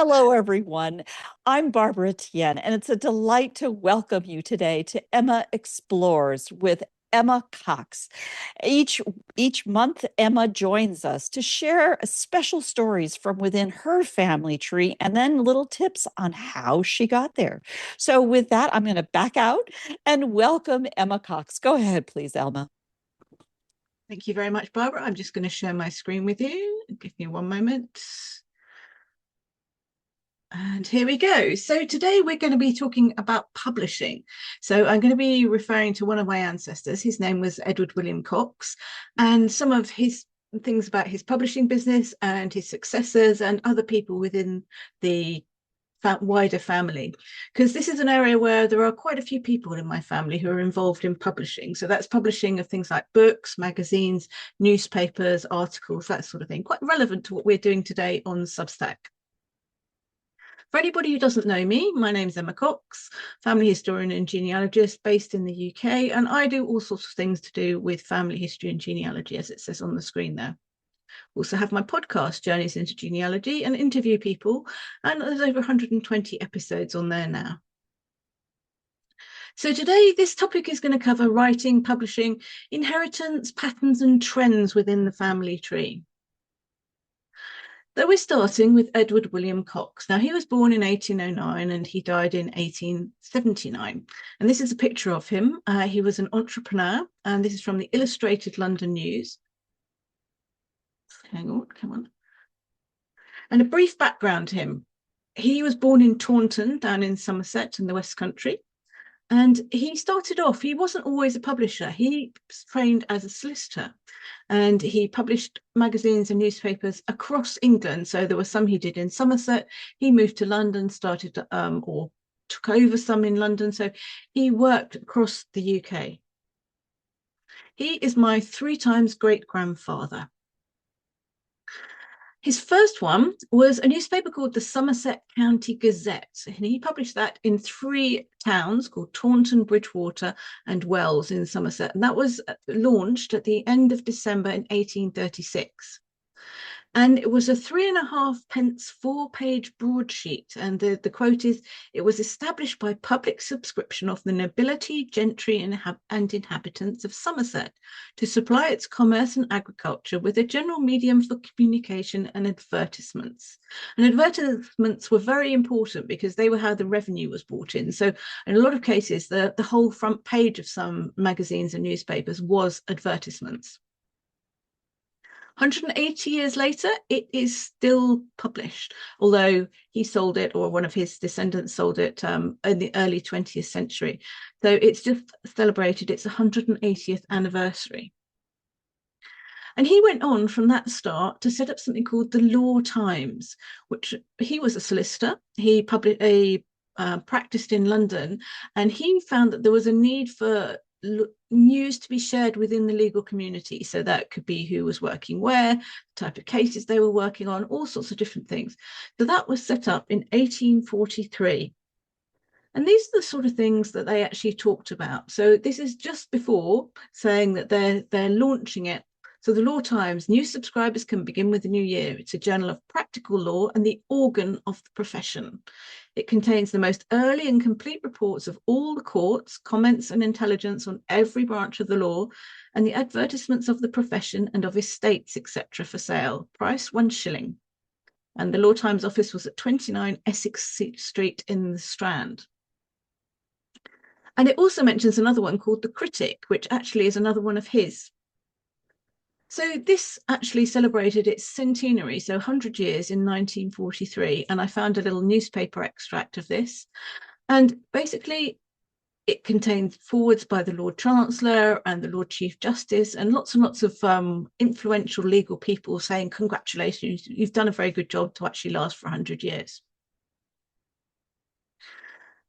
Hello, everyone. I'm Barbara Tien, and it's a delight to welcome you today to Emma Explores with Emma Cox. Each month, Emma joins us to share special stories from within her family tree and then little tips on how she got there. So, with that, I'm going to back out and welcome Emma Cox. Go ahead, please, Emma. Thank you very much, Barbara. I'm just going to share my screen with you. Give me one moment. And here we go. So today we're going to be talking about publishing. So I'm going to be referring to one of my ancestors. His name was Edward William Cox, and some of his things about his publishing business and his successors and other people within the wider family, because this is an area where there are quite a few people in my family who are involved in publishing. So that's publishing of things like books, magazines, newspapers, articles, that sort of thing, quite relevant to what we're doing today on Substack. For anybody who doesn't know me, my name's Emma Cox, family historian and genealogist based in the UK, and I do all sorts of things to do with family history and genealogy, as it says on the screen there. Also have my podcast, Journeys into Genealogy, and interview people, and there's over 120 episodes on there now. So today, this topic is going to cover writing, publishing, inheritance, patterns and trends within the family tree. So we're starting with Edward William Cox. Now, he was born in 1809 and he died in 1879. And this is a picture of him. He was an entrepreneur, and this is from the Illustrated London News. Hang on, come on. And a brief background to him. He was born in Taunton, down in Somerset in the West Country. And he started off, he wasn't always a publisher. He was trained as a solicitor, and he published magazines and newspapers across England. So there were some he did in Somerset. He moved to London, started or took over some in London. So he worked across the UK. He is my 3 times great-grandfather. His first one was a newspaper called the Somerset County Gazette, and he published that in 3 towns called Taunton, Bridgewater and Wells in Somerset, and that was launched at the end of December in 1836. And it was a 3.5 pence 4-page broadsheet. And the quote is, "It was established by public subscription of the nobility, gentry, and inhabitants of Somerset to supply its commerce and agriculture with a general medium for communication and advertisements." And advertisements were very important because they were how the revenue was brought in. So in a lot of cases, the whole front page of some magazines and newspapers was advertisements. 180 years later, it is still published, although he sold it, or one of his descendants sold it in the early 20th century. So it's just celebrated its 180th anniversary. And he went on from that start to set up something called the Law Times, which he was a solicitor. He practiced in London, and he found that there was a need for news to be shared within the legal community. So that could be who was working where, the type of cases they were working on, all sorts of different things. So that was set up in 1843. And these are the sort of things that they actually talked about. So this is just before saying that they're launching it. So the Law Times, new subscribers can begin with the new year. It's a journal of practical law and the organ of the profession. It contains the most early and complete reports of all the courts, comments and intelligence on every branch of the law, and the advertisements of the profession and of estates, etc., for sale. Price 1 shilling. And the Law Times office was at 29 Essex Street in the Strand. And it also mentions another one called The Critic, which actually is another one of his. So this actually celebrated its centenary, so 100 years in 1943, and I found a little newspaper extract of this. And basically, it contains forwards by the Lord Chancellor and the Lord Chief Justice and lots of influential legal people saying, congratulations, you've done a very good job to actually last for 100 years.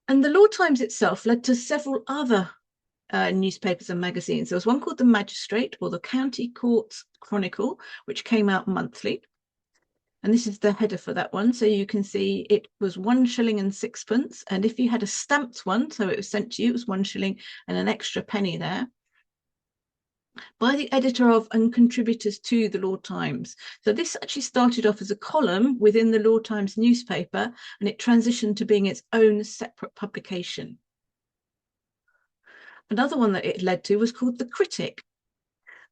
And the Law Times itself led to several other newspapers and magazines. There was one called The Magistrate, or the County Courts Chronicle, which came out monthly. And this is the header for that one. So you can see it was 1 shilling and 6 pence. And if you had a stamped one, so it was sent to you, it was 1 shilling and an extra penny there. by the editor of and contributors to the Law Times. So this actually started off as a column within the Law Times newspaper, and it transitioned to being its own separate publication. Another one that it led to was called The Critic,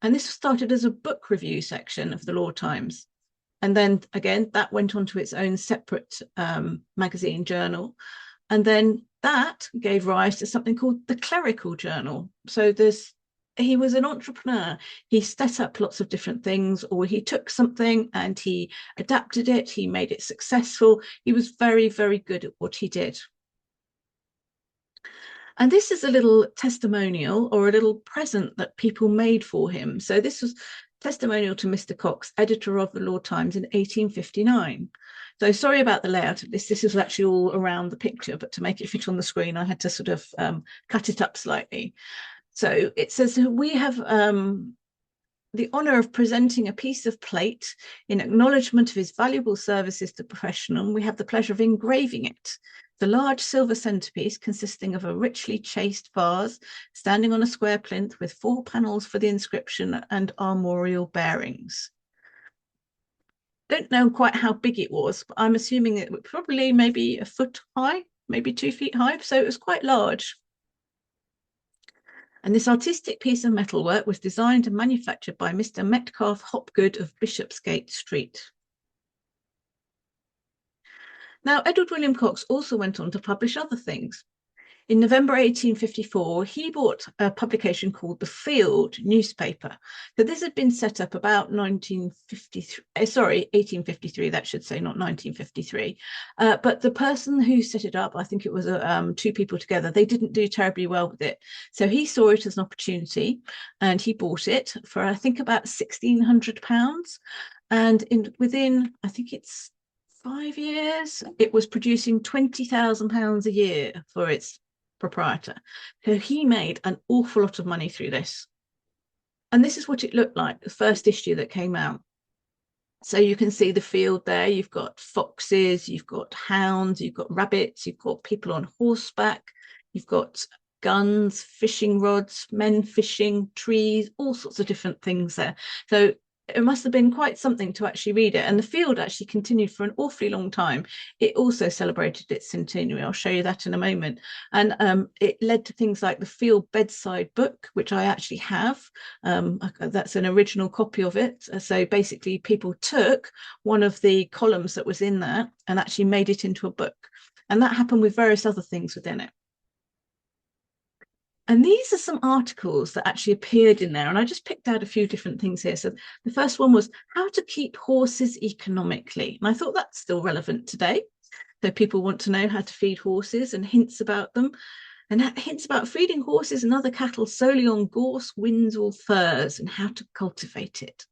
and this started as a book review section of the Law Times. And then again, that went on to its own separate magazine journal. And then that gave rise to something called the Clerical Journal. So he was an entrepreneur. He set up lots of different things, or he took something and he adapted it. He made it successful. He was very, very good at what he did. And this is a little testimonial or a little present that people made for him. So this was testimonial to Mr. Cox, editor of the Law Times in 1859. So sorry about the layout of this. This is actually all around the picture, but to make it fit on the screen, I had to sort of cut it up slightly. So it says, we have the honour of presenting a piece of plate in acknowledgement of his valuable services to professional. We have the pleasure of engraving it. The large silver centrepiece consisting of a richly chased vase standing on a square plinth with 4 panels for the inscription and armorial bearings. Don't know quite how big it was, but I'm assuming it was probably maybe a foot high, maybe 2 feet high, so it was quite large. And this artistic piece of metalwork was designed and manufactured by Mr. Metcalfe Hopgood of Bishopsgate Street. Now, Edward William Cox also went on to publish other things. In November 1854, he bought a publication called The Field newspaper. So this had been set up about 1853, that should say, not 1953. But the person who set it up, I think it was 2 people together, they didn't do terribly well with it. So he saw it as an opportunity and he bought it for, I think, about £1,600. And within, I think it's 5 years, it was producing £20,000 a year for its proprietor. So he made an awful lot of money through this. And this is what it looked like, the first issue that came out. So you can see the field there. You've got foxes, you've got hounds, you've got rabbits, you've got people on horseback, you've got guns, fishing rods, men fishing, trees, all sorts of different things there. So it must have been quite something to actually read it. And the field actually continued for an awfully long time. It also celebrated its centenary. I'll show you that in a moment. And it led to things like the Field Bedside Book, which I actually have. That's an original copy of it. So basically people took one of the columns that was in there and actually made it into a book. And that happened with various other things within it. And these are some articles that actually appeared in there. And I just picked out a few different things here. So the first one was how to keep horses economically. And I thought that's still relevant today. So people want to know how to feed horses and hints about them. And hints about feeding horses and other cattle solely on gorse, winds, or furze and how to cultivate it.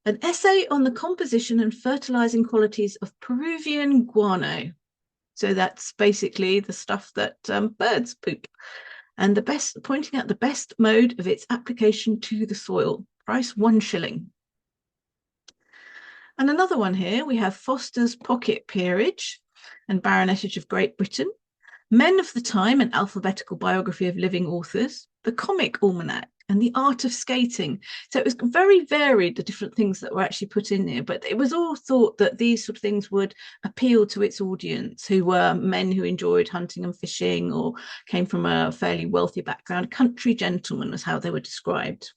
An essay on the composition and fertilizing qualities of Peruvian guano. So that's basically the stuff that birds poop. And pointing out the best mode of its application to the soil. Price 1 shilling. And another one here, we have Foster's Pocket Peerage and Baronetage of Great Britain. Men of the Time, an alphabetical biography of living authors. The Comic Almanac and the Art of Skating. So it was very varied, the different things that were actually put in there, but it was all thought that these sort of things would appeal to its audience, who were men who enjoyed hunting and fishing or came from a fairly wealthy background. Country gentlemen was how they were described.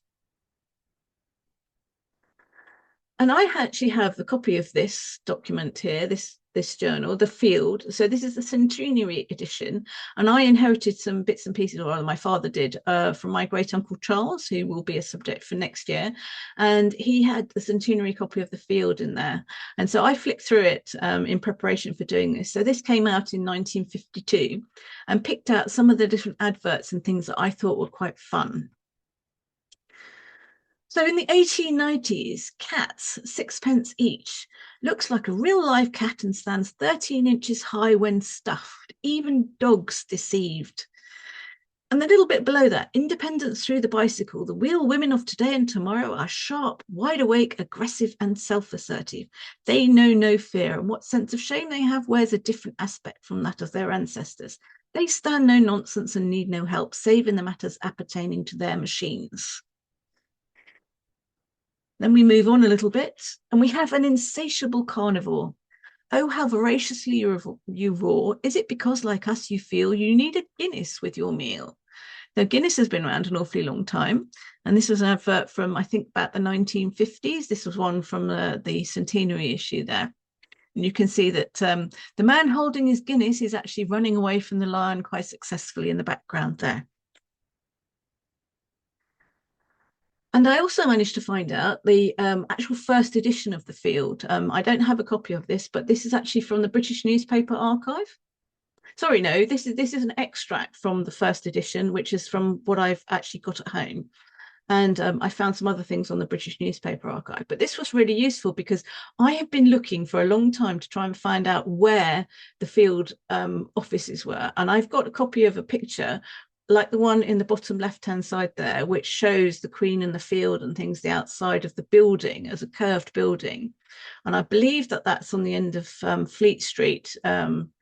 And I actually have a copy of this document here, this journal, The Field. So this is the centenary edition. And I inherited some bits and pieces, or my father did, from my great uncle Charles, who will be a subject for next year. And he had the centenary copy of The Field in there. And so I flicked through it in preparation for doing this. So this came out in 1952 and picked out some of the different adverts and things that I thought were quite fun. So in the 1890s, cats, 6p each, looks like a real live cat and stands 13 inches high when stuffed, even dogs deceived. And a little bit below that, independence through the bicycle, the real women of today and tomorrow are sharp, wide awake, aggressive and self-assertive. They know no fear, and what sense of shame they have wears a different aspect from that of their ancestors. They stand no nonsense and need no help, save in the matters appertaining to their machines. Then we move on a little bit, and we have an insatiable carnivore. Oh, how voraciously you roar. Is it because, like us, you feel you need a Guinness with your meal? Now, Guinness has been around an awfully long time. And this was an advert from, I think, about the 1950s. This was one from the centenary issue there. And you can see that the man holding his Guinness is actually running away from the lion quite successfully in the background there. And I also managed to find out the actual first edition of the Field. I don't have a copy of this, but this is actually from the British Newspaper Archive. Sorry, no, this is an extract from the first edition, which is from what I've actually got at home. And I found some other things on the British Newspaper Archive. But this was really useful because I have been looking for a long time to try and find out where the Field offices were. And I've got a copy of a picture like the one in the bottom left-hand side there, which shows the Queen and the Field and things the outside of the building as a curved building. And I believe that that's on the end of Fleet Street,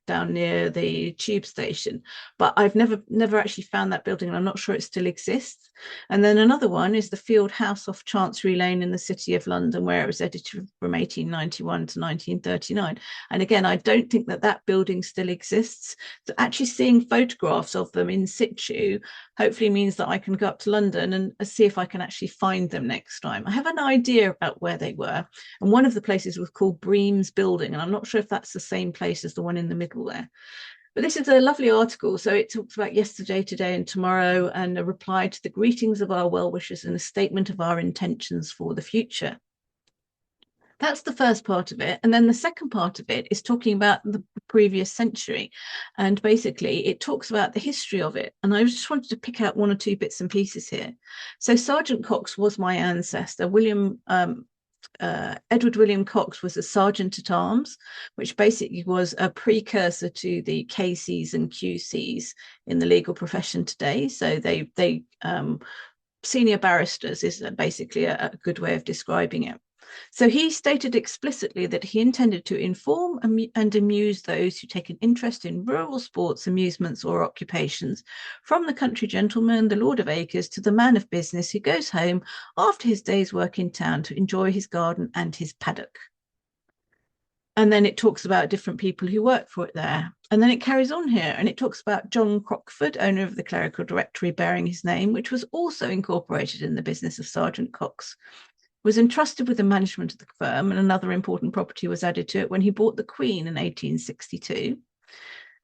down near the tube station, but I've never actually found that building, and I'm not sure it still exists. And then another one is the Field House off Chancery Lane in the City of London, where it was edited from 1891 to 1939. And again, I don't think that building still exists. So actually seeing photographs of them in situ hopefully means that I can go up to London and see if I can actually find them next time. I have an idea about where they were, and one of the places was called Bream's Building, and I'm not sure if that's the same place as the one in the middle there. But this is a lovely article. So it talks about yesterday, today, and tomorrow, and a reply to the greetings of our well-wishers and a statement of our intentions for the future. That's the first part of it. And then the second part of it is talking about the previous century. And basically, it talks about the history of it. And I just wanted to pick out one or two bits and pieces here. So Sergeant Cox was my ancestor. Edward William Cox was a sergeant at arms, which basically was a precursor to the KCs and QCs in the legal profession today. So they senior barristers is basically a good way of describing it. So he stated explicitly that he intended to inform and amuse those who take an interest in rural sports, amusements, or occupations, from the country gentleman, the lord of acres, to the man of business who goes home after his day's work in town to enjoy his garden and his paddock. And then it talks about different people who work for it there. And then it carries on here, and it talks about John Crockford, owner of the Clerical Directory bearing his name, which was also incorporated in the business of Sergeant Cox, was entrusted with the management of the firm, and another important property was added to it when he bought the Queen in 1862.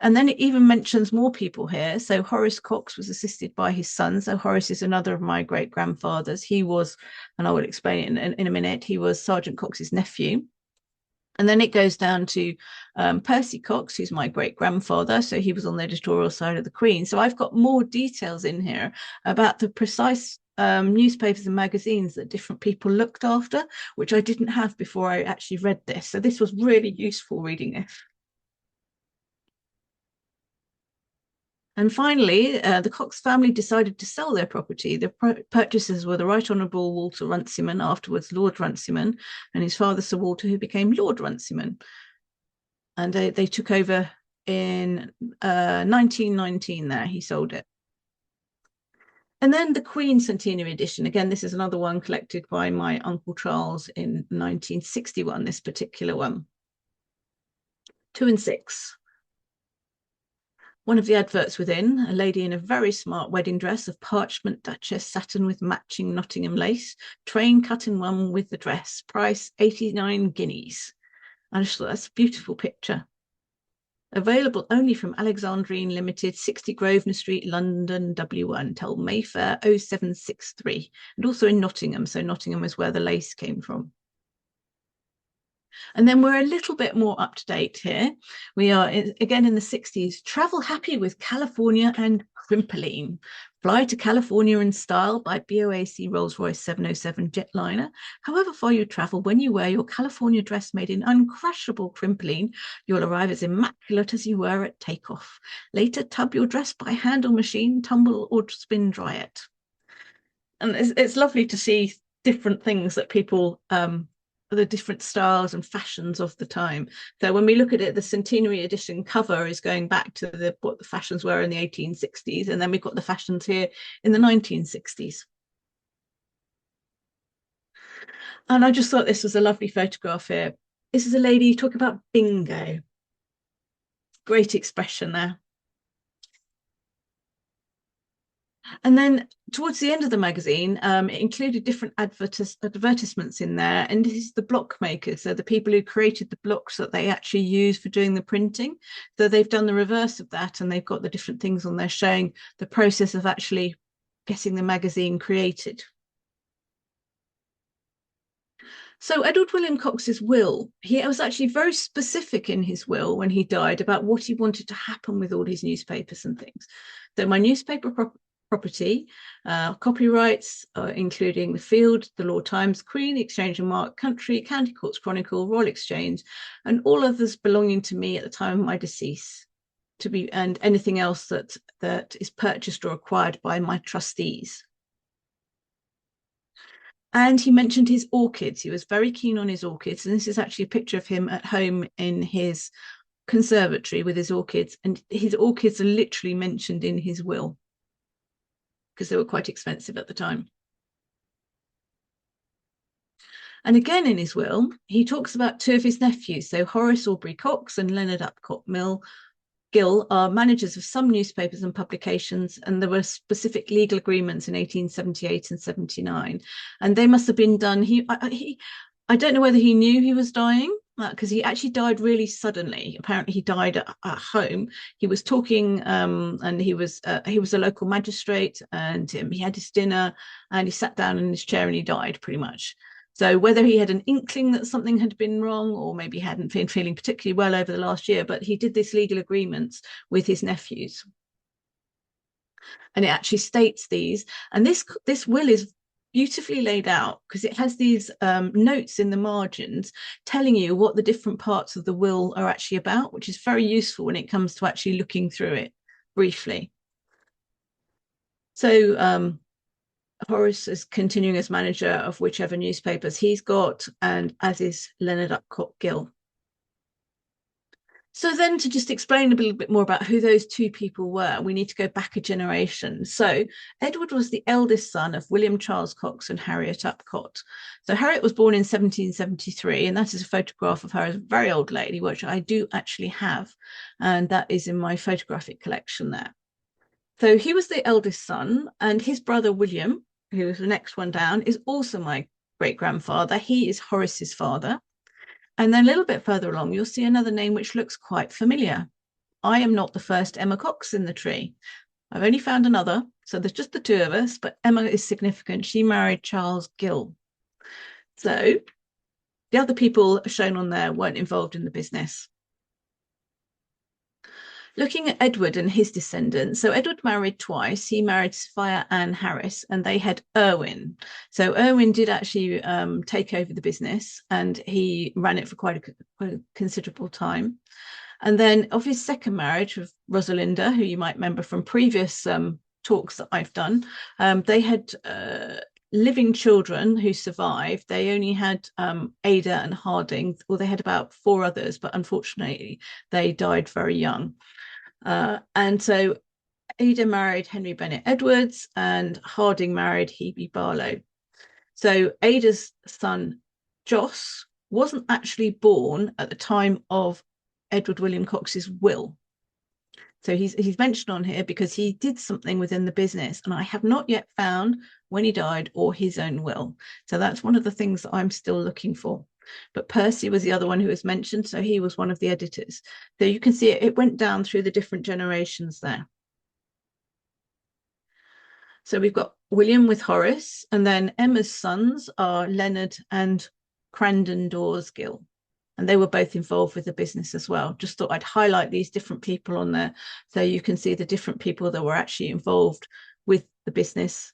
And then it even mentions more people here. So Horace Cox was assisted by his son. So Horace is another of my great-grandfathers. He was, and I will explain it in a minute, he was Sergeant Cox's nephew. And then it goes down to Percy Cox, who's my great-grandfather. So he was on the editorial side of the Queen. So I've got more details in here about the precise newspapers and magazines that different people looked after, which I didn't have before I actually read this. So this was really useful reading this. And finally, the Cox family decided to sell their property. The purchasers were the Right Honourable Walter Runciman, afterwards Lord Runciman, and his father, Sir Walter, who became Lord Runciman. And they took over in 1919 there, he sold it. And then the Queen Centenary Edition. Again, this is another one collected by my Uncle Charles in 1961, this particular one. 2 and 6. One of the adverts within, a lady in a very smart wedding dress of parchment Duchess satin with matching Nottingham lace, train cut in one with the dress, price 89 guineas. And I just thought that's a beautiful picture. Available only from Alexandrine Limited, 60 Grosvenor Street, London, W1, till Mayfair 0763. And also in Nottingham. So Nottingham is where the lace came from. And then we're a little bit more up to date here. We are, again, in the 60s. Travel happy with California and Crimpoline. Fly to California in style by BOAC Rolls-Royce 707 jetliner. However far you travel, when you wear your California dress made in uncrushable Crimpoline, you'll arrive as immaculate as you were at takeoff. Later, tub your dress by hand or machine, tumble or spin dry it. And it's lovely to see different things that people the different styles and fashions of the time. So when we look at it, the centenary edition cover is going back to what the fashions were in the 1860s, and then we've got the fashions here in the 1960s. And I just thought this was a lovely photograph here. This is a lady talking about bingo. Great expression there. And then towards the end of the magazine, it included different advertisements in there. And this is the block makers, so the people who created the blocks that they actually use for doing the printing. So they've done the reverse of that, and they've got the different things on there showing the process of actually getting the magazine created. So Edward William Cox's will, he was actually very specific in his will when he died about what he wanted to happen with all his newspapers and things. So my newspaper property, copyrights, including the Field, the Law Times, Queen, Exchange and Mark, Country, County Courts Chronicle, Royal Exchange, and all others belonging to me at the time of my decease, and anything else that is purchased or acquired by my trustees. And he mentioned his orchids. He was very keen on his orchids. And this is actually a picture of him at home in his conservatory with his orchids. And his orchids are literally mentioned in his will because they were quite expensive at the time. And again, in his will, he talks about two of his nephews. So Horace Aubrey Cox and Leonard Upcott Gill are managers of some newspapers and publications, and there were specific legal agreements in 1878 and 79, and they must have been done. I don't know whether he knew he was dying, because he actually died really suddenly. Apparently, he died at home. He was talking, and he was a local magistrate, and he had his dinner, and he sat down in his chair, and he died pretty much. So whether he had an inkling that something had been wrong, or maybe hadn't been feeling particularly well over the last year, but he did this legal agreements with his nephews. And it actually states these. And this will is beautifully laid out because it has these notes in the margins telling you what the different parts of the will are actually about, which is very useful when it comes to actually looking through it briefly. So Horace is continuing as manager of whichever newspapers he's got, and as is Leonard Upcott Gill. So then, to just explain a little bit more about who those two people were, we need to go back a generation. So Edward was the eldest son of William Charles Cox and Harriet Upcott. So Harriet was born in 1773, and that is a photograph of her as a very old lady, which I do actually have, and that is in my photographic collection there. So he was the eldest son, and his brother William, who is the next one down, is also my great-grandfather. He is Horace's father. And then a little bit further along, you'll see another name which looks quite familiar. I am not the first Emma Cox in the tree. I've only found another, so there's just the two of us, but Emma is significant. She married Charles Gill. So the other people shown on there weren't involved in the business. Looking at Edward and his descendants, so Edward married twice. He married Sophia Ann Harris, and they had Erwin. So Erwin did actually take over the business, and he ran it for quite a considerable time. And then of his second marriage with Rosalinda, who you might remember from previous talks that I've done, they had living children who survived. They only had Ada and Harding, or they had about 4 others, but unfortunately they died very young. And so Ada married Henry Bennett Edwards, and Harding married Hebe Barlow. So Ada's son Jos wasn't actually born at the time of Edward William Cox's will. So he's mentioned on here because he did something within the business, and I have not yet found when he died or his own will. So that's one of the things that I'm still looking for. But Percy was the other one who was mentioned, so he was one of the editors. So you can see it went down through the different generations there. So we've got William with Horace, and then Emma's sons are Leonard and Crandon Dawes Gill, and they were both involved with the business as well. Just thought I'd highlight these different people on there so you can see the different people that were actually involved with the business,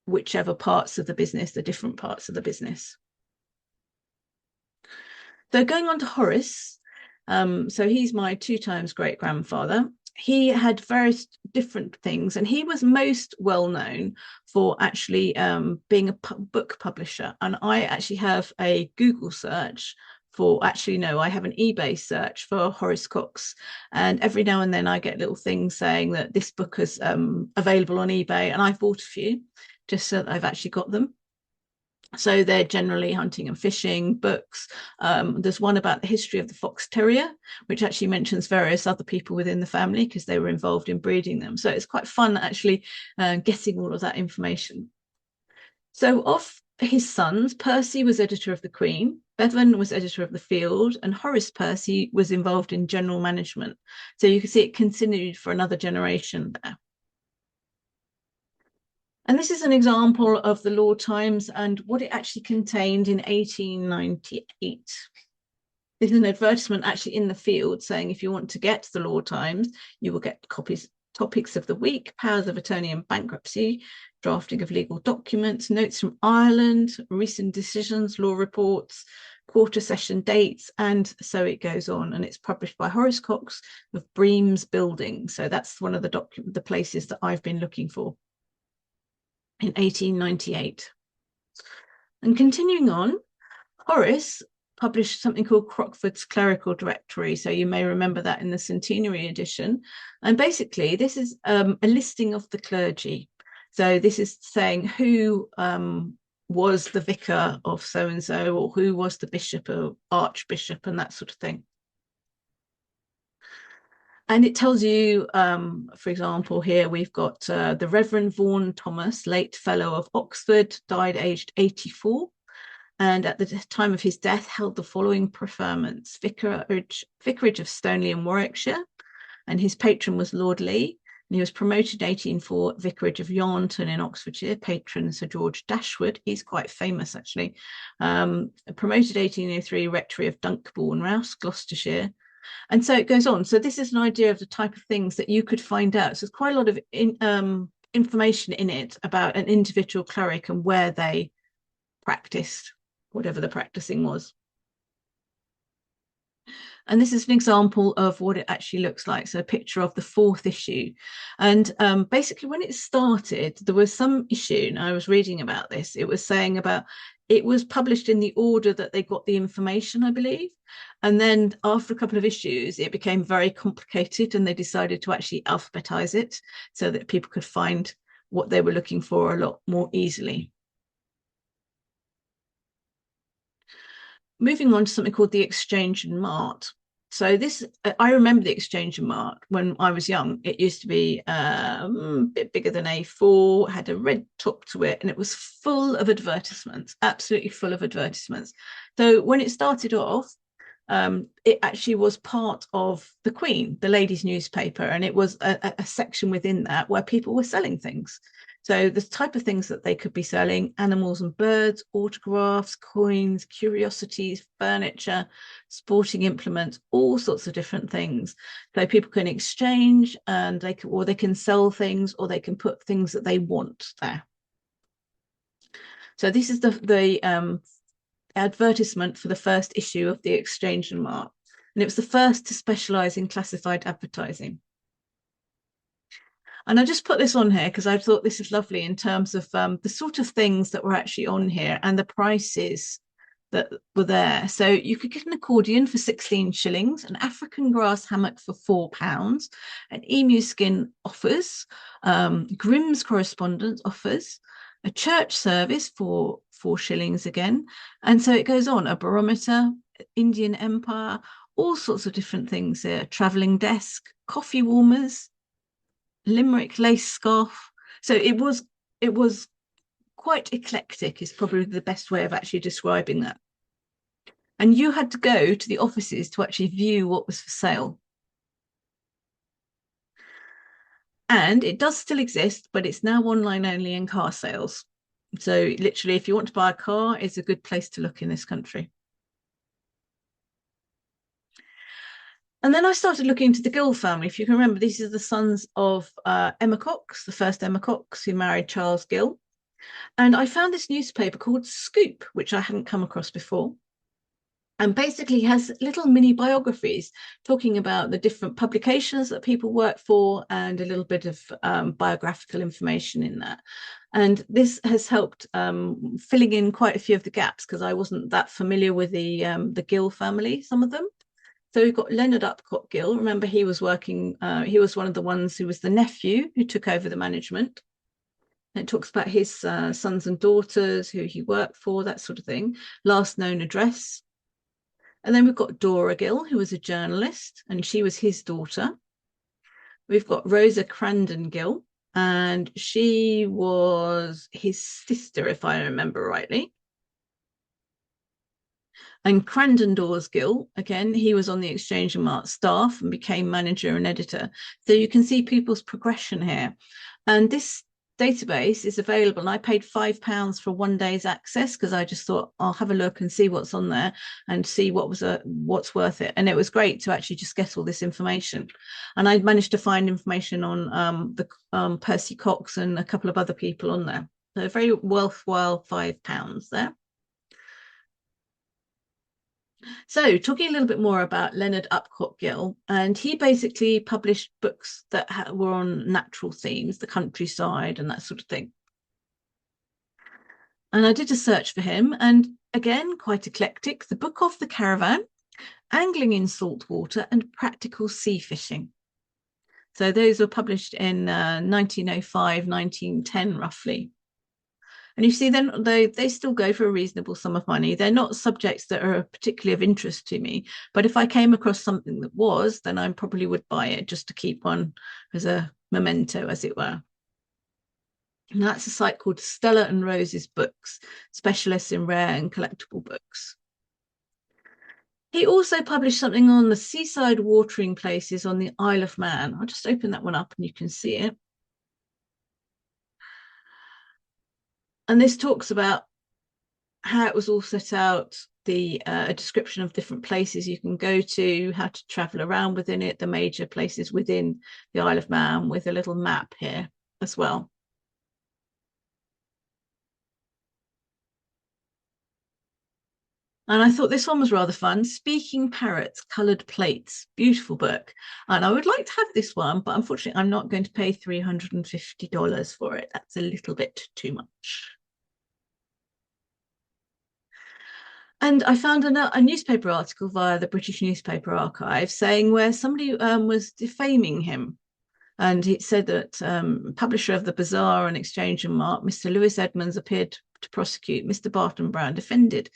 whichever parts of the business, the different parts of the business. So going on to Horace, so he's my 2 times great-grandfather, he had various different things, and he was most well known for actually being a book publisher. And I actually have a Google search for, actually no, I have an eBay search for Horace Cox, and every now and then I get little things saying that this book is available on eBay, and I've bought a few just so that I've actually got them. So they're generally hunting and fishing books. There's one about the history of the fox terrier, which actually mentions various other people within the family because they were involved in breeding them. So it's quite fun actually getting all of that information. So of his sons, Percy was editor of the Queen, Bevan was editor of the Field, and Horace Percy was involved in general management. So you can see it continued for another generation there. And this is an example of the Law Times and what it actually contained in 1898. This is an advertisement actually in the Field saying if you want to get the Law Times, you will get copies, topics of the week, powers of attorney and bankruptcy, drafting of legal documents, notes from Ireland, recent decisions, law reports, quarter session dates, and so it goes on. And it's published by Horace Cox of Bream's Building. So that's one of the places that I've been looking for in 1898. And continuing on, Horace published something called Crockford's Clerical Directory. So you may remember that in the centenary edition. And basically, this is a listing of the clergy. So this is saying who was the vicar of so-and-so, or who was the bishop or archbishop, and that sort of thing. And it tells you, for example, here we've got the Reverend Vaughan Thomas, late Fellow of Oxford, died aged 84. And at the time of his death, held the following preferments: Vicarage of Stoneleigh in Warwickshire, and his patron was Lord Lee. And he was promoted in 1804, Vicarage of Yarnton in Oxfordshire, patron Sir George Dashwood. He's quite famous, actually. Promoted 1803, Rectory of Dunkbourne Rouse, Gloucestershire. And so it goes on. So this is an idea of the type of things that you could find out. So there's quite a lot of information in it about an individual cleric and where they practiced, whatever the practicing was. And this is an example of what it actually looks like. So a picture of the 4th issue. And basically when it started, there was some issue, and I was reading about this. It was saying about, it was published in the order that they got the information, I believe. And then after a couple of issues, it became very complicated, and they decided to actually alphabetize it so that people could find what they were looking for a lot more easily. Moving on to something called the Exchange and Mart. So this, I remember the Exchange and Mart when I was young. It used to be a bit bigger than A4, had a red top to it, and it was full of advertisements, absolutely full of advertisements. So when it started off, it actually was part of the Queen, the ladies' newspaper, and it was a section within that where people were selling things. So the type of things that they could be selling: animals and birds, autographs, coins, curiosities, furniture, sporting implements, all sorts of different things. So people can exchange, and they can sell things, or they can put things that they want there. So this is the advertisement for the first issue of the Exchange and Mart, and it was the first to specialize in classified advertising. And I just put this on here because I thought this is lovely in terms of the sort of things that were actually on here and the prices that were there. So you could get an accordion for 16 shillings, an African grass hammock for £4, an emu skin offers, Grimm's correspondence offers, a church service for 4 shillings again. And so it goes on, a barometer, Indian Empire, all sorts of different things there, travelling desk, coffee warmers, Limerick lace scarf. So it was quite eclectic, is probably the best way of actually describing that. And you had to go to the offices to actually view what was for sale. And it does still exist, but it's now online only in car sales. So literally, if you want to buy a car, it's a good place to look in this country. And then I started looking into the Gill family. If you can remember, these are the sons of Emma Cox, the first Emma Cox, who married Charles Gill. And I found this newspaper called Scoop, which I hadn't come across before. and basically has little mini biographies talking about the different publications that people work for and a little bit of biographical information in that. And this has helped filling in quite a few of the gaps, because I wasn't that familiar with the Gill family, some of them. So we've got Leonard Upcott Gill. Remember, he was working, he was one of the ones who was the nephew who took over the management. And it talks about his sons and daughters, who he worked for, that sort of thing. Last known address. And then we've got Dora Gill, who was a journalist, and she was his daughter. We've got Rosa Crandon Gill, and she was his sister, if I remember rightly. And Crandon Dawes Gill, again, he was on the Exchange and Mart staff and became manager and editor. So you can see people's progression here. And this database is available, and I paid £5 for 1 day's access, because I just thought I'll have a look and see what's on there and see what's worth it. And it was great to actually just get all this information. And I managed to find information on the Percy Cox and a couple of other people on there. So very worthwhile £5 there. So talking a little bit more about Leonard Upcott Gill, and he basically published books that were on natural themes, the countryside and that sort of thing. And I did a search for him, and again, quite eclectic: The Book of the Caravan, Angling in Salt Water, and Practical Sea Fishing. So those were published in 1905, 1910, roughly. And you see, then they still go for a reasonable sum of money. They're not subjects that are particularly of interest to me. But if I came across something that was, then I probably would buy it just to keep one as a memento, as it were. And that's a site called Stella and Rose's Books, specialists in rare and collectible books. He also published something on the seaside watering places on the Isle of Man. I'll just open that one up and you can see it. And this talks about how it was all set out, a description of different places you can go to, how to travel around within it, the major places within the Isle of Man, with a little map here as well. And I thought this one was rather fun. Speaking Parrots, Coloured Plates. Beautiful book. And I would like to have this one, but unfortunately, I'm not going to pay $350 for it. That's a little bit too much. And I found a newspaper article via the British Newspaper Archive saying where somebody was defaming him. And it said that publisher of the Bazaar and Exchange and Mart, Mr. Lewis Edmonds, appeared to prosecute. Mr. Barton Brown defended.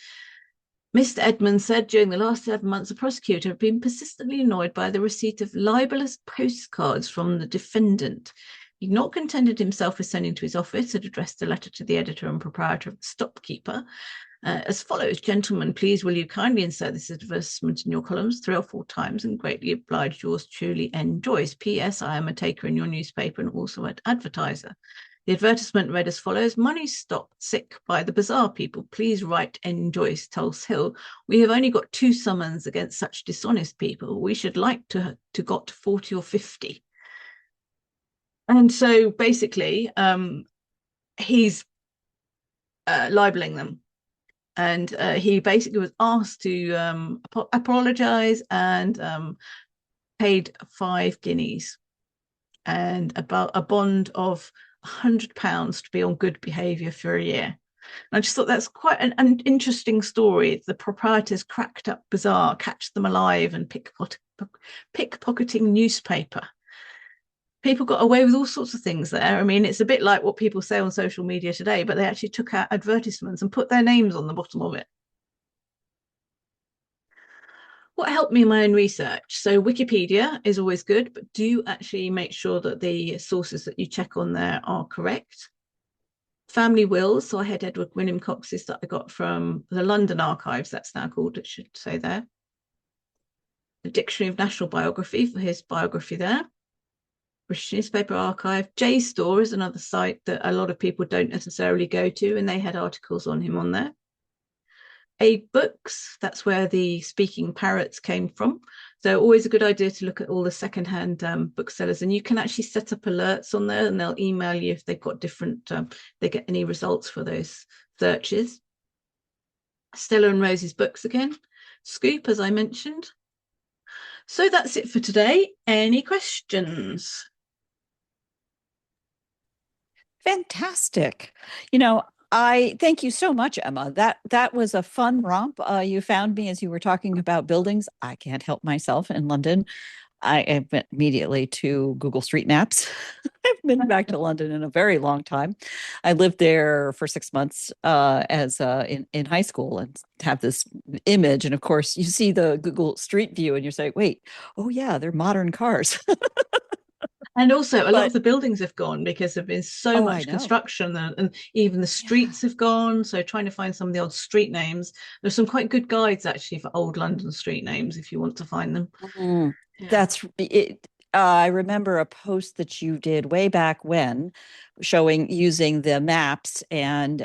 Mr. Edmonds said during the last 7 months, the prosecutor had been persistently annoyed by the receipt of libelous postcards from the defendant. He'd not contented himself with sending to his office, had addressed a letter to the editor and proprietor of the Stopkeeper, as follows: Gentlemen, please will you kindly insert this advertisement in your columns 3 or 4 times, and greatly oblige yours truly, N. Joyce. P.S. I am a taker in your newspaper and also an advertiser. The advertisement read as follows: Money stopped sick by the Bazaar people. Please write N. Joyce, Tulse Hill. We have only got 2 summons against such dishonest people. We should like to got 40 or 50. And so basically, he's libeling them. And he basically was asked to apologize and paid 5 guineas and about a bond of £100 to be on good behaviour for a year. And I just thought that's quite an interesting story. The proprietors cracked up Bazaar, catch them alive, and pickpocketing newspaper. People got away with all sorts of things there. I mean, it's a bit like what people say on social media today, but they actually took out advertisements and put their names on the bottom of it. What helped me in my own research? So Wikipedia is always good, but do actually make sure that the sources that you check on there are correct. Family wills. So I had William Cox's that I got from the London Archives, that's now called, it should say there. The Dictionary of National Biography for his biography there. British Newspaper Archive. JSTOR is another site that a lot of people don't necessarily go to, and they had articles on him on there. Aid Books, that's where the Speaking Parrots came from. So always a good idea to look at all the secondhand booksellers, and you can actually set up alerts on there, and they'll email you if they've got different, they get any results for those searches. Stella and Rose's Books again. scoop, as I mentioned. So that's it for today. Any questions? Fantastic. I thank you so much, Emma. That was a fun romp. You found me as you were talking about buildings. I can't help myself in London. I went immediately to Google Street Maps. I've been back to London in a very long time. I lived there for 6 months as in high school and have this image. And of course, you see the Google Street View and you say, wait, oh yeah, they're modern cars. And also, a lot of But the buildings have gone because there's been so oh, I much know. construction, and even the Yeah. streets have gone. So, trying to find some of the old street names. There's some quite good guides actually for old London street names if you want to find them. Mm, Yeah. that's it. I remember a post that you did way back when showing using the maps and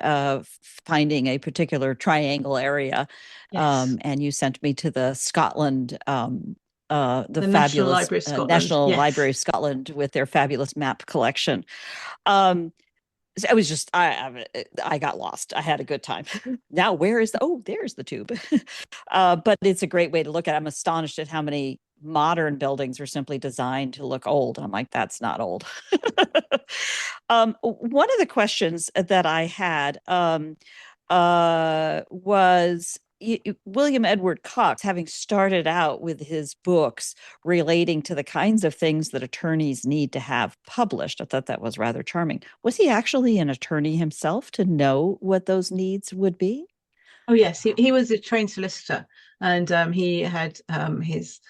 finding a particular triangle area. Yes. And you sent me to the Scotland, the The National fabulous Library of Scotland. National Yes. Library of Scotland with their fabulous map collection. Um, so I was just, I got lost. I had a good time. Now, where is there's the tube. But it's a great way to look at it. I'm astonished at how many modern buildings are simply designed to look old. I'm like, that's not old. One of the questions that I had was William Edward Cox, having started out with his books relating to the kinds of things that attorneys need to have published. I thought that was rather charming. Was he actually an attorney himself to know what those needs would be? Oh, yes. He was a trained solicitor, and he had his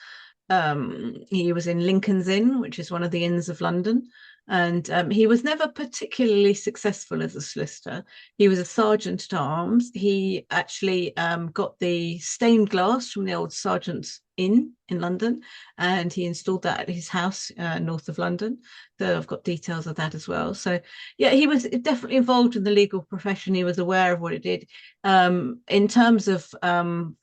he was in Lincoln's Inn, which is one of the inns of London. And he was never particularly successful as a solicitor. He was a sergeant at arms. He actually got the stained glass from the old sergeant's inn in London, and he installed that at his house north of London. So I've got details of that as well. So yeah, he was definitely involved in the legal profession. He was aware of what it did. In terms of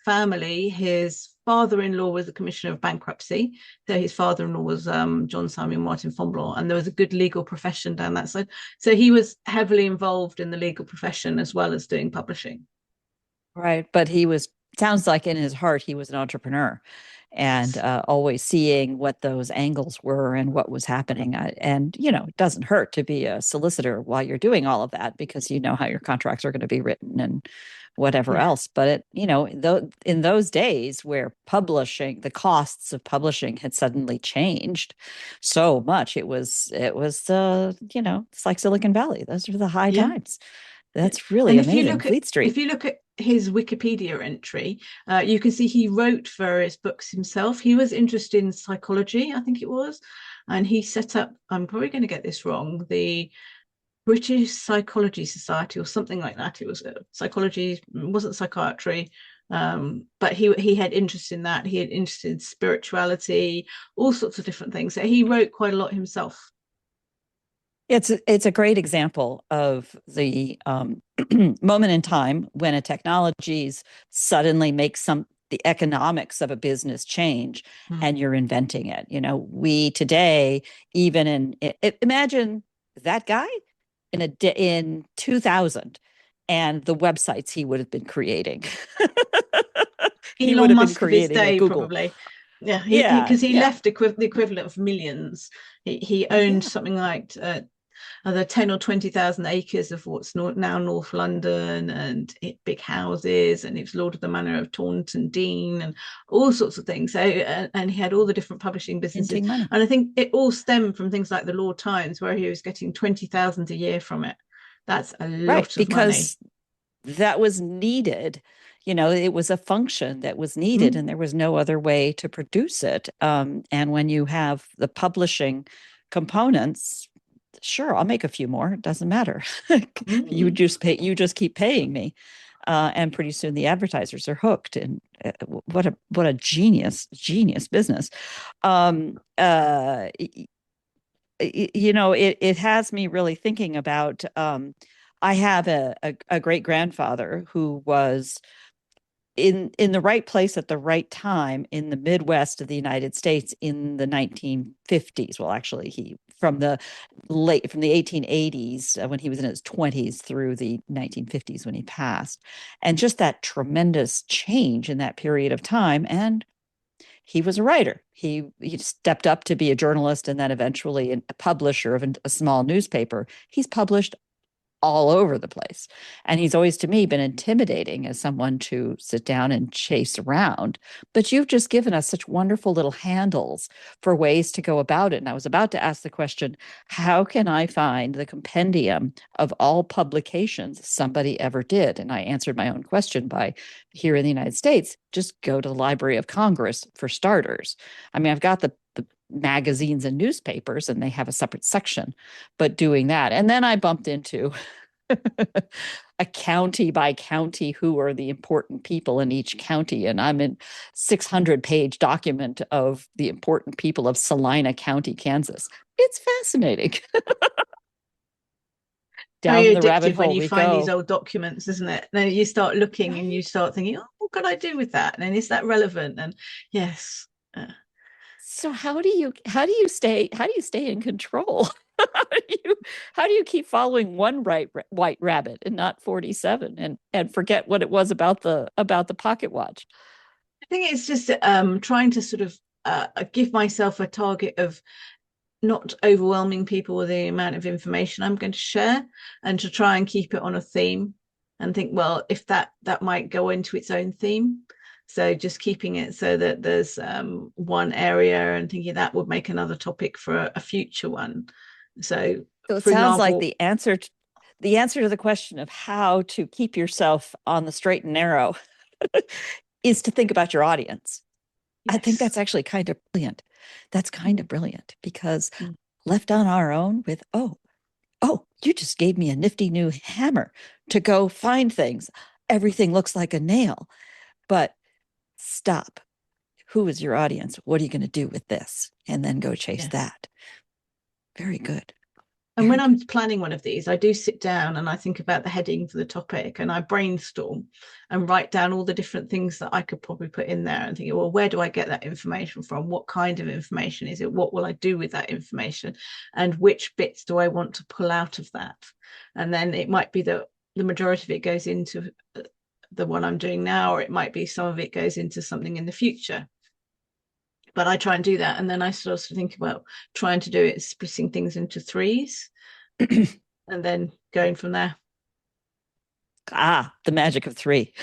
family, his father-in-law was the commissioner of bankruptcy. So his father-in-law was John Simon Martin Fonblanc, and there was a good legal profession down that side. So he was heavily involved in the legal profession as well as doing publishing. Right. But sounds like in his heart, he was an entrepreneur and Yes. always seeing what those angles were and what was happening. And, it doesn't hurt to be a solicitor while you're doing all of that because you know how your contracts are going to be written and whatever Yeah. else. But in those days where the costs of publishing had suddenly changed so much, it's like Silicon Valley. Those are the high Yeah. times. That's really And if you amazing. look at Fleet Street. his Wikipedia entry, you can see he wrote various books himself. He was interested in psychology, I think it was, and he set up. I'm probably going to get this wrong. The British Psychology Society or something like that. It was psychology, it wasn't psychiatry. But he had interest in that. He had interest in spirituality, all sorts of different things. So he wrote quite a lot himself. It's a great example of the moment in time when a technologies suddenly makes the economics of a business change Mm. and you're inventing it. We today, even imagine that guy in 2000 and the websites he would have been creating. He would Elon have been Musk of his creating a day, Google. probably. Yeah, he Yeah, because he yeah. left the equivalent of millions. He owned Yeah. something like the 10 or 20,000 acres of what's now North London, and big houses, and he was Lord of the Manor of Taunton Dean and all sorts of things. So and he had all the different publishing businesses, Minting money. and I think it all stemmed from things like the Law Times, where he was getting 20,000 a year from it. That's a Right, lot of money. because that was needed. It was a function that was needed, Mm. and there was no other way to produce it. And when you have the publishing components, sure, I'll make a few more. It doesn't matter. Mm. You just keep paying me. And pretty soon the advertisers are hooked. And what a genius business. Um, uh, it has me really thinking about I have a great grandfather who was in the right place at the right time in the Midwest of the United States in the 1950s. Well, actually, he from the 1880s when he was in his 20s through the 1950s when he passed. And just that tremendous change in that period of time. And he was a writer. He stepped up to be a journalist and then eventually a publisher of a small newspaper. He's published all over the place. And he's always, to me, been intimidating as someone to sit down and chase around. But you've just given us such wonderful little handles for ways to go about it. And I was about to ask the question, how can I find the compendium of all publications somebody ever did? And I answered my own question by, here in the United States, just go to the Library of Congress for starters. I mean, I've got the magazines and newspapers, and they have a separate section, but doing that. And then I bumped into a county by county, who are the important people in each county. And I'm in 600-page document of the important people of Salina County, Kansas. It's fascinating. Very Down the rabbit addictive when hole you we find these go. old documents, isn't it? Then you start looking and you Right? start thinking, oh, what could I do with that? And is that relevant? And yes. So how do you stay in control? How do you keep following one white rabbit and not 47 and forget what it was about the pocket watch? I think it's just trying to sort of give myself a target of not overwhelming people with the amount of information I'm going to share, and to try and keep it on a theme and think, well, if that might go into its own theme. So just keeping it so that there's one area and thinking that would make another topic for a future one. So, So it for sounds like example, the answer to the question of how to keep yourself on the straight and narrow is to think about your audience. I think yes. that's actually kind of brilliant. That's kind of brilliant because left on our own with, oh, you just gave me a nifty new hammer to go find things. Everything looks like a nail, but stop. Who is your audience? What are you going to do with this? And then go chase Yes. that. Very good. And when Very I'm good. planning one of these, I do sit down and I think about the heading for the topic, and I brainstorm and write down all the different things that I could probably put in there and think, well, where do I get that information from? What kind of information is it? What will I do with that information? And which bits do I want to pull out of that? And then it might be that the majority of it goes into the one I'm doing now, or it might be some of it goes into something in the future. But I try and do that. And then I sort of think about trying to do it, splitting things into threes and then going from there. The magic of three.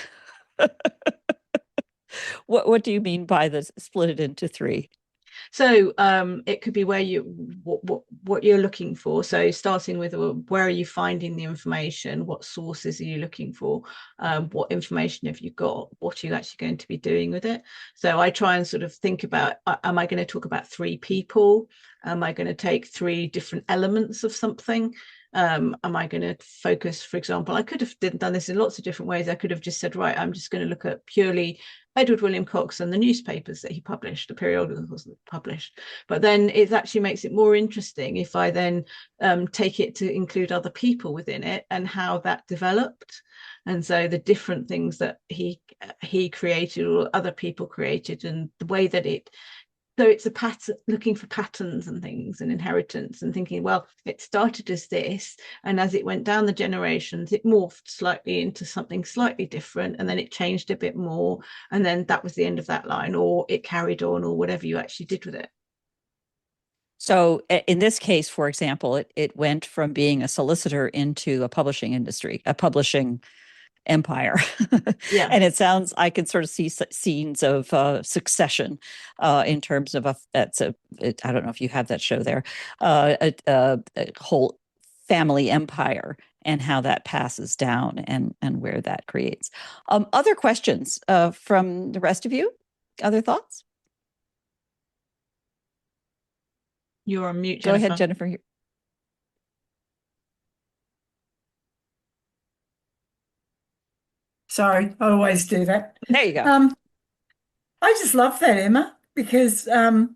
What do you mean by the split it into three? So it could be where you what you're looking for. So starting with where are you finding the information? What sources are you looking for? What information have you got? What are you actually going to be doing with it? So I try and sort of think about, am I going to talk about three people? Am I going to take three different elements of something? Am I going to focus, for example, I could have done this in lots of different ways. I could have just said, right, I'm just going to look at purely Edward William Cox and the newspapers that he published, the periodicals that published. But then it actually makes it more interesting if I then take it to include other people within it and how that developed. And so the different things that he created or other people created, and the way that it, so it's a pattern, looking for patterns and things and inheritance, and thinking, well, it started as this, and as it went down the generations, it morphed slightly into something slightly different, and then it changed a bit more, and then that was the end of that line, or it carried on, or whatever you actually did with it. So in this case, for example, it went from being a solicitor into a publishing industry, a publishing empire. Yeah. And it sounds, I can sort of see scenes of succession in terms of I don't know if you have that show there, a whole family empire and how that passes down and where that creates. Other questions from the rest of you? Other thoughts? You're on mute, Go ahead, Jennifer. Jennifer. Sorry, I always do that. There you go. Um, I just love that, Emma, because I'm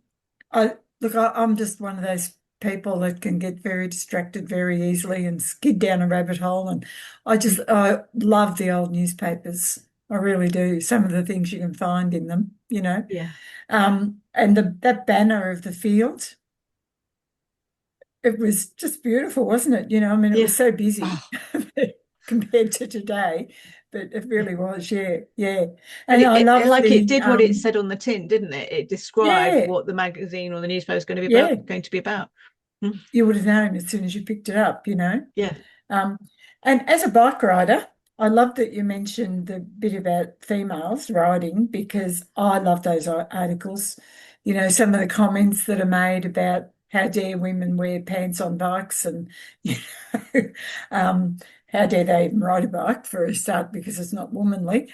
just one of those people that can get very distracted very easily and skid down a rabbit hole. And I love the old newspapers. I really do. Some of the things you can find in them, you know. Yeah. And that banner of the field, it was just beautiful, wasn't it? You know, I mean, it Yeah. was so busy Oh, compared to today, but it Yeah. really was, yeah, yeah. But And I love like it the did what it said on the tin, didn't it? It described yeah, what the magazine or the newspaper is yeah. going to be about. Mm. You would have known as soon as you picked it up, you know. Yeah. Um, and as a bike rider, I love that you mentioned the bit about females riding because I love those articles. You know, some of the comments that are made about how dare women wear pants on bikes and, you know, um, how dare they even ride a bike for a start because it's not womanly.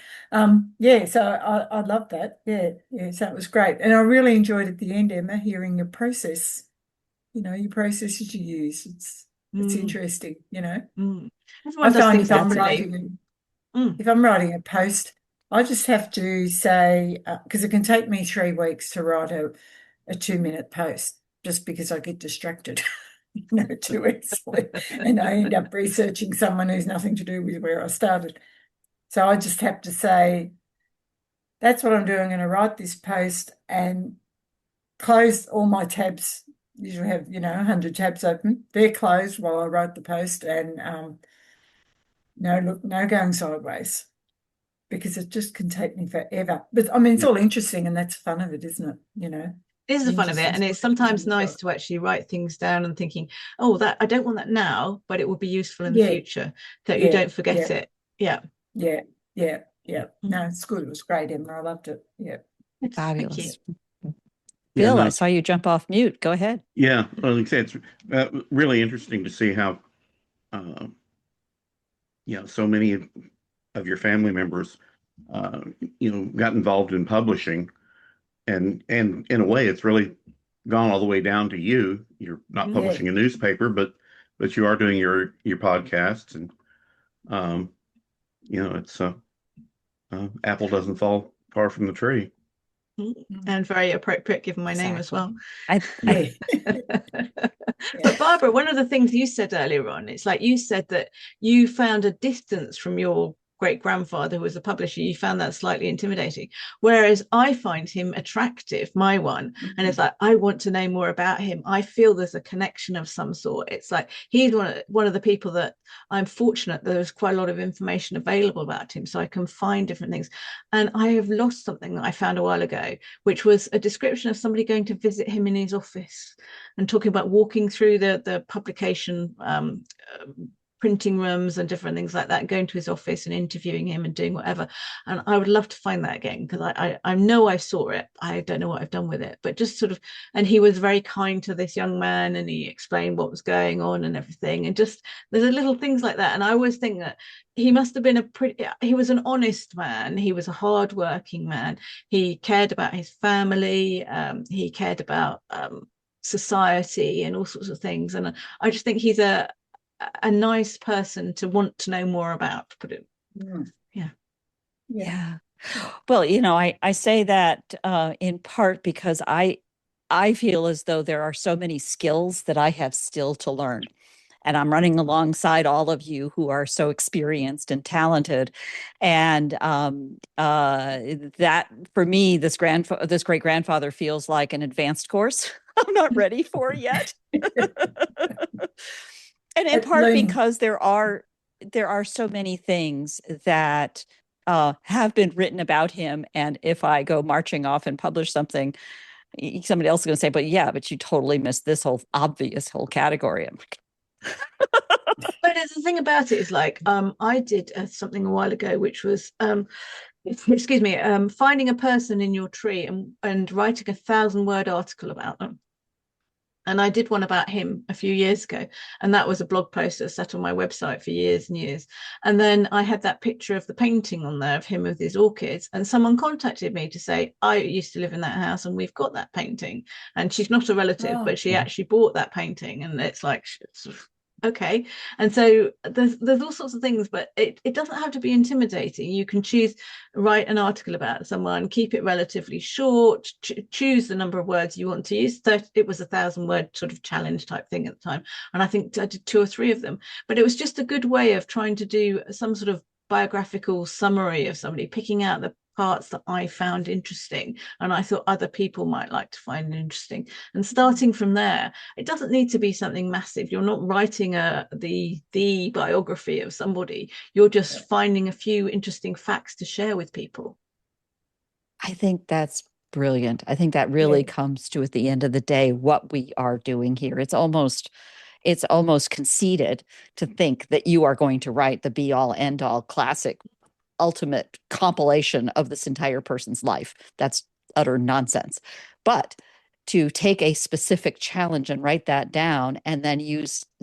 Yeah, so I love that. Yeah, yeah, so it was great. And I really enjoyed at the end, Emma, hearing your process, you know, your processes you use. It's Mm. interesting, you know. Mm. I Everyone does find things differently. Mm. if I'm writing a post, I just have to say because it can take me 3 weeks to write a 2 minute post just because I get distracted, you know, too easily, and I end up researching someone who's nothing to do with where I started. So I just have to say that's what I'm doing. I'm going to write this post and close all my tabs. Usually have 100 tabs open. They're closed while I write the post, and no going sideways because it just can take me forever. But I mean, it's Yeah. all interesting, and that's the fun of it, isn't it? You know, It is the the fun of it, interesting and it's stories behind sometimes the nice story. to actually write things down and thinking, oh, that I don't want that now, but it will be useful in the Yeah, future, that you yeah, don't forget yeah, it. Yeah. yeah, yeah, yeah. Mm. No, it's good. It was great, Emma. I loved it. Yeah. Thank you. fabulous. Yeah, Bill, I no, saw you jump off mute. Go ahead. yeah. Well, like I said, it's really interesting to see how, uh, so many of your family members, uh, got involved in publishing, and in a way, it's really gone all the way down to you. You're not Mm. Yeah. publishing a newspaper, but you are doing your podcasts, and um, it's apple doesn't fall far from the tree. Mm. And very appropriate given my name as well. Exactly. I Yeah. Yeah. But Barbara, one of the things you said earlier on, it's like you said that you found a distance from your great grandfather who was a publisher. You found that slightly intimidating, whereas I find him attractive, my one, and it's like I want to know more about him. I feel there's a connection of some sort. It's like he's one of the people that I'm fortunate there's quite a lot of information available about him, so I can find different things. And I have lost something that I found a while ago, which was a description of somebody going to visit him in his office and talking about walking through the publication printing rooms and different things like that, going to his office and interviewing him and doing whatever. And I would love to find that again because I know I saw it. I don't know what I've done with it, but just sort of, and he was very kind to this young man and he explained what was going on and everything. And just there's little things like that. And I always think that he must have been he was an honest man. He was a hardworking man. He cared about his family. He cared about society and all sorts of things. And I just think he's a nice person to want to know more about. Put it, Mm. yeah, Yeah. Yeah. Well, I say that in part because I feel as though there are so many skills that I have still to learn. And I'm running alongside all of you who are so experienced and talented. And that for me, this great grandfather feels like an advanced course I'm not ready for yet. And in part Learning. because there are so many things that have been written about him. And if I go marching off and publish something, somebody else is going to say, but yeah, but you totally missed this whole category. I'm like, but the thing about it is like I did something a while ago which was excuse me, finding a person in your tree and writing 1,000-word article about them. And I did one about him a few years ago. And that was a blog post that sat on my website for years and years. And then I had that picture of the painting on there of him with his orchids. And someone contacted me to say, I used to live in that house and we've got that painting. And she's not a relative, Oh, but she actually bought that painting. And it's like, okay. And so there's all sorts of things, but it doesn't have to be intimidating. You can write an article about someone, keep it relatively short, choose the number of words you want to use. So it was 1,000-word sort of challenge type thing at the time, and I think I did 2 or 3 of them. But it was just a good way of trying to do some sort of biographical summary of somebody, picking out parts that I found interesting and I thought other people might like to find interesting. And starting from there, it doesn't need to be something massive. You're not writing the biography of somebody. You're just finding a few interesting facts to share with people. I think that's brilliant. I think that really comes to, at the end of the day, what we are doing here. It's almost conceited to think that you are going to write the be all end all classic ultimate compilation of this entire person's life. That's utter nonsense. But to take a specific challenge and write that down, and then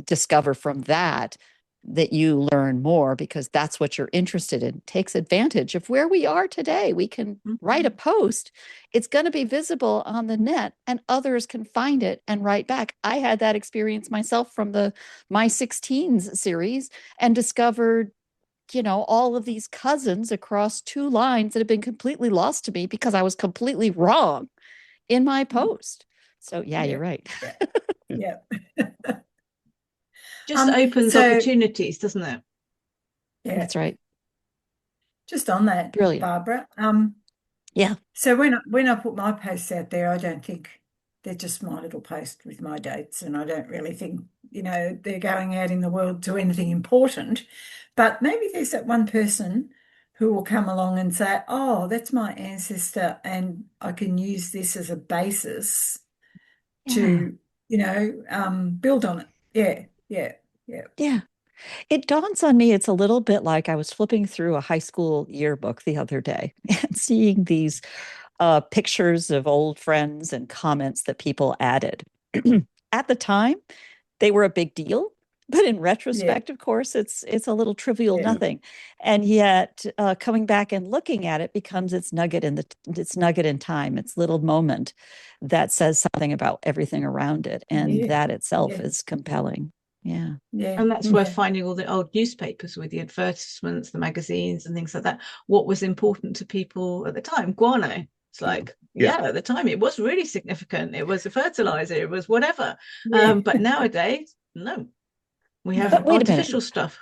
discover from that you learn more because that's what you're interested in, takes advantage of where we are today. We can write a post, it's going to be visible on the net, and others can find it and write back. I had that experience myself from the My 16s series, and discovered all of these cousins across 2 lines that have been completely lost to me because I was completely wrong in my post. So you're right. Yeah. Just opens opportunities, doesn't it? Yeah, that's right. Just on that, Brilliant, Barbara. Yeah. So when I put my posts out there, I don't think they're just my little post with my dates, and I don't really think they're going out in the world to anything important. But maybe there's that one person who will come along and say, "Oh, that's my ancestor, and I can use this as a basis to build on it." Yeah. It dawns on me, it's a little bit like I was flipping through a high school yearbook the other day and seeing these pictures of old friends and comments that people added. At the time, they were a big deal, but in retrospect, of course, it's a little trivial nothing. And yet, coming back and looking at it becomes its nugget in time, its little moment that says something about everything around it, and that itself is compelling. Yeah. And that's where finding all the old newspapers with the advertisements, the magazines and things like that, what was important to people at the time. Guano. It's like, at the time it was really significant. It was a fertilizer, it was whatever. But nowadays, no. We have artificial stuff.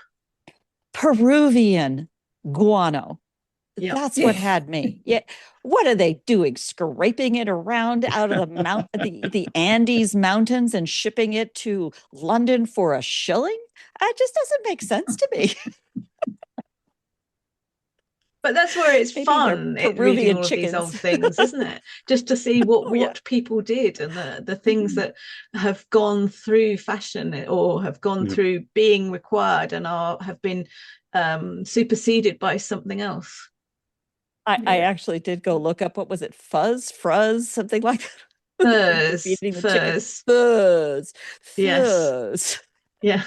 Peruvian guano. That's what had me. Yeah. What are they doing? Scraping it around out of the Andes mountains and shipping it to London for a shilling? It just doesn't make sense to me. But that's where it's fun, reading all of these old things, isn't it? Just to see what people did, and the things that have gone through fashion or have gone through being required and have been superseded by something else. I actually did go look up, what was it? Fruzz, something like that. Fuzz. Yes. Yeah.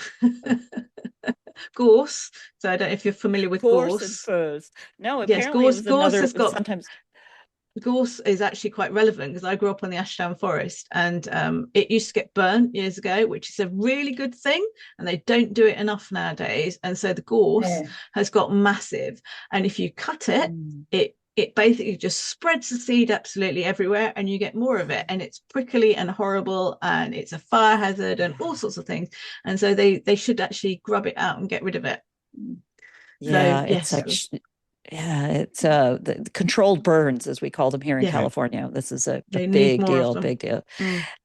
Gorse. So I don't know if you're familiar with gorse. And furs. No, apparently gorse has got sometimes. Gorse is actually quite relevant because I grew up on the Ashdown Forest, and it used to get burnt years ago, which is a really good thing, and they don't do it enough nowadays. And so the gorse has got massive, and if you cut it, it basically just spreads the seed absolutely everywhere, and you get more of it, and it's prickly and horrible, and it's a fire hazard and all sorts of things. And so they should actually grub it out and get rid of it. It's it's the controlled burns, as we call them here in California. This is a big deal.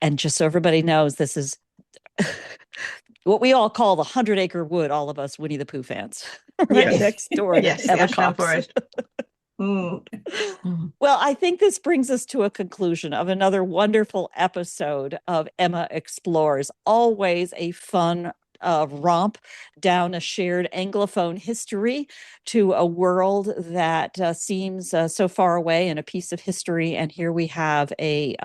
And just so everybody knows, this is what we all call the 100-acre wood, all of us Winnie the Pooh fans. Next door. The Ashdown Forest. Well, I think this brings us to a conclusion of another wonderful episode of Emma Explores. Always a fun romp down a shared Anglophone history to a world that seems so far away, and a piece of history. And here we have a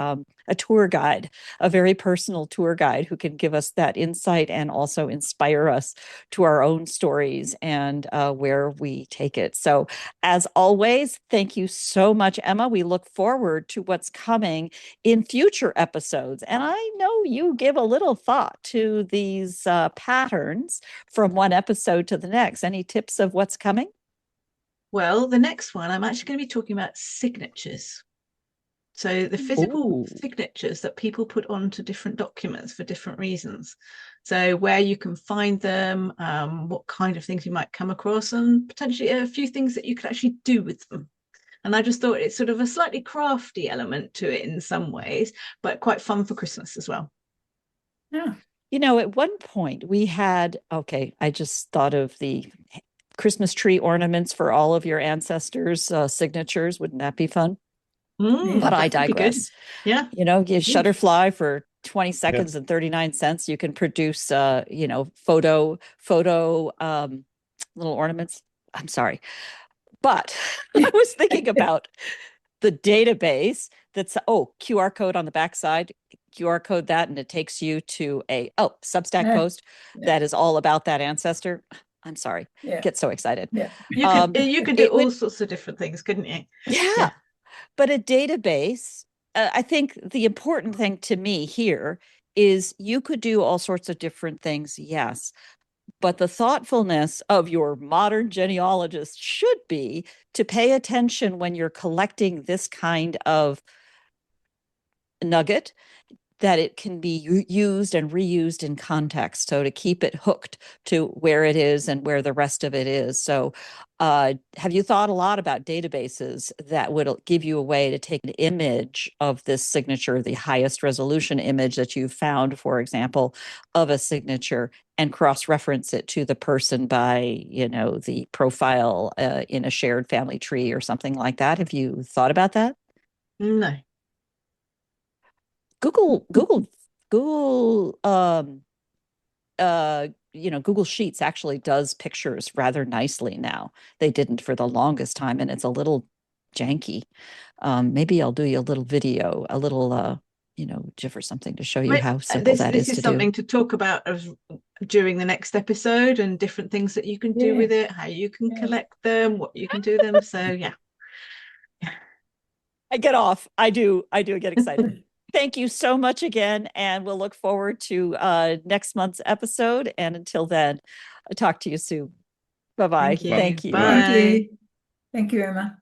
tour guide, a very personal tour guide who can give us that insight and also inspire us to our own stories and where we take it. So as always, thank you so much, Emma. We look forward to what's coming in future episodes. And I know you give a little thought to these patterns from one episode to the next. Any tips of what's coming? Well, the next one, I'm actually going to be talking about signatures. So the physical signatures that people put onto different documents for different reasons. So where you can find them, what kind of things you might come across, and potentially a few things that you could actually do with them. And I just thought it's sort of a slightly crafty element to it in some ways, but quite fun for Christmas as well. Yeah. You know, at one point we had, okay, I just thought of the Christmas tree ornaments for all of your ancestors' signatures. Wouldn't that be fun? But I digress. Yeah. You know, you Shutterfly for 20 seconds and 39 cents. You can produce, you know, photo little ornaments. I'm sorry. But I was thinking about the database that's, QR code on the backside, QR code that, and it takes you to a, Substack post that is all about that ancestor. I'm sorry. Get so excited. Yeah. You could do all sorts of different things, couldn't you? Yeah. But a database, I think the important thing to me here is you could do all sorts of different things, yes. But the thoughtfulness of your modern genealogist should be to pay attention when you're collecting this kind of nugget, that it can be used and reused in context. So to keep it hooked to where it is and where the rest of it is. So have you thought a lot about databases that would give you a way to take an image of this signature, the highest resolution image that you've found, for example, of a signature, and cross-reference it to the person by, you know, the profile in a shared family tree or something like that? Have you thought about that? No. Google, you know, Google Sheets actually does pictures rather nicely now. They didn't for the longest time, and it's a little janky. Maybe I'll do you a little video, a little, you know, GIF or something to show you how simple that is to do. This is something to talk about during the next episode, and different things that you can do with it, how you can collect them, what you can do them. So yeah. I get off. I do get excited. Thank you so much again, and we'll look forward to next month's episode. And until then, I'll talk to you soon. Bye-bye. Thank you. Thank you. Bye. Thank you, Emma.